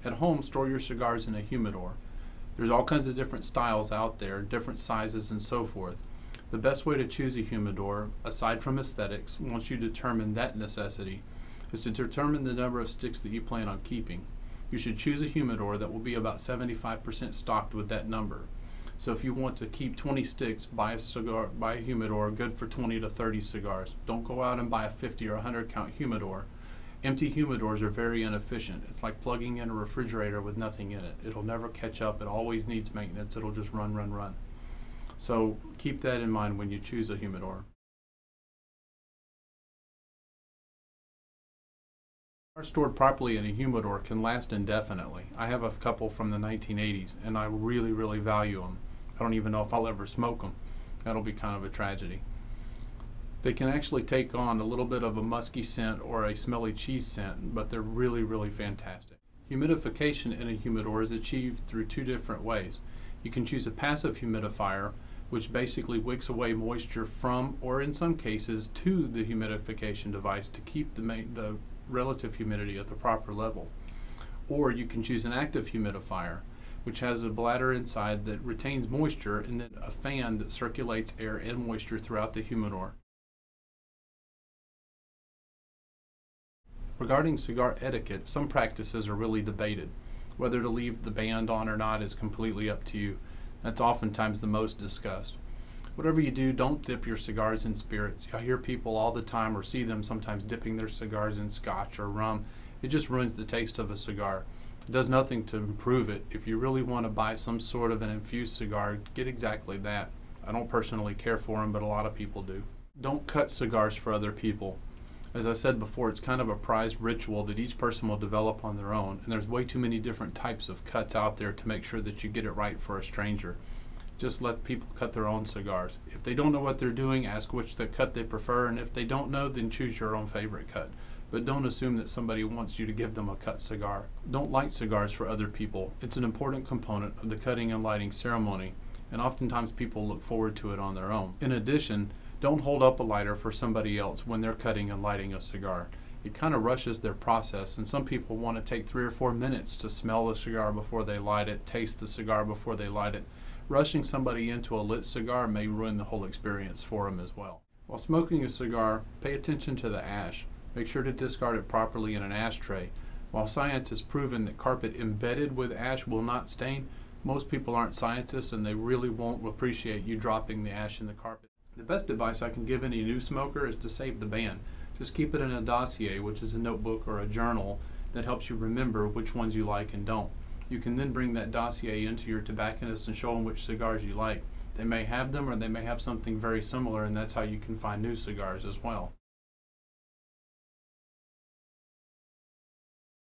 At home, store your cigars in a humidor. There's all kinds of different styles out there, different sizes and so forth. The best way to choose a humidor, aside from aesthetics, once you determine that necessity, is to determine the number of sticks that you plan on keeping. You should choose a humidor that will be about 75% stocked with that number. So if you want to keep 20 sticks, buy a humidor good for 20 to 30 cigars. Don't go out and buy a 50 or 100 count humidor. Empty humidors are very inefficient. It's like plugging in a refrigerator with nothing in it. It'll never catch up. It always needs maintenance. It'll just run. So keep that in mind when you choose a humidor. Cigars stored properly in a humidor can last indefinitely. I have a couple from the 1980s and I really value them. I don't even know if I'll ever smoke them. That'll be kind of a tragedy. They can actually take on a little bit of a musky scent or a smelly cheese scent, but they're really fantastic. Humidification in a humidor is achieved through two different ways. You can choose a passive humidifier, which basically wicks away moisture from, or in some cases, to the humidification device to keep the relative humidity at the proper level. Or you can choose an active humidifier, which has a bladder inside that retains moisture and then a fan that circulates air and moisture throughout the humidor. Regarding cigar etiquette, some practices are really debated. Whether to leave the band on or not is completely up to you. That's oftentimes the most discussed. Whatever you do, don't dip your cigars in spirits. I hear people all the time or see them sometimes dipping their cigars in scotch or rum. It just ruins the taste of a cigar. It does nothing to improve it. If you really want to buy some sort of an infused cigar, get exactly that. I don't personally care for them, but a lot of people do. Don't cut cigars for other people. As I said before, it's kind of a prized ritual that each person will develop on their own, and there's way too many different types of cuts out there to make sure that you get it right for a stranger. Just let people cut their own cigars. If they don't know what they're doing, ask which cut they prefer, and if they don't know, then choose your own favorite cut. But don't assume that somebody wants you to give them a cut cigar. Don't light cigars for other people. It's an important component of the cutting and lighting ceremony, and oftentimes people look forward to it on their own. In addition, don't hold up a lighter for somebody else when they're cutting and lighting a cigar. It kind of rushes their process, and some people want to take 3 or 4 minutes to smell the cigar before they light it, taste the cigar before they light it. Rushing somebody into a lit cigar may ruin the whole experience for them as well. While smoking a cigar, pay attention to the ash. Make sure to discard it properly in an ashtray. While science has proven that carpet embedded with ash will not stain, most people aren't scientists and they really won't appreciate you dropping the ash in the carpet. The best advice I can give any new smoker is to save the band. Just keep it in a dossier, which is a notebook or a journal that helps you remember which ones you like and don't. You can then bring that dossier into your tobacconist and show them which cigars you like. They may have them or they may have something very similar, and that's how you can find new cigars as well.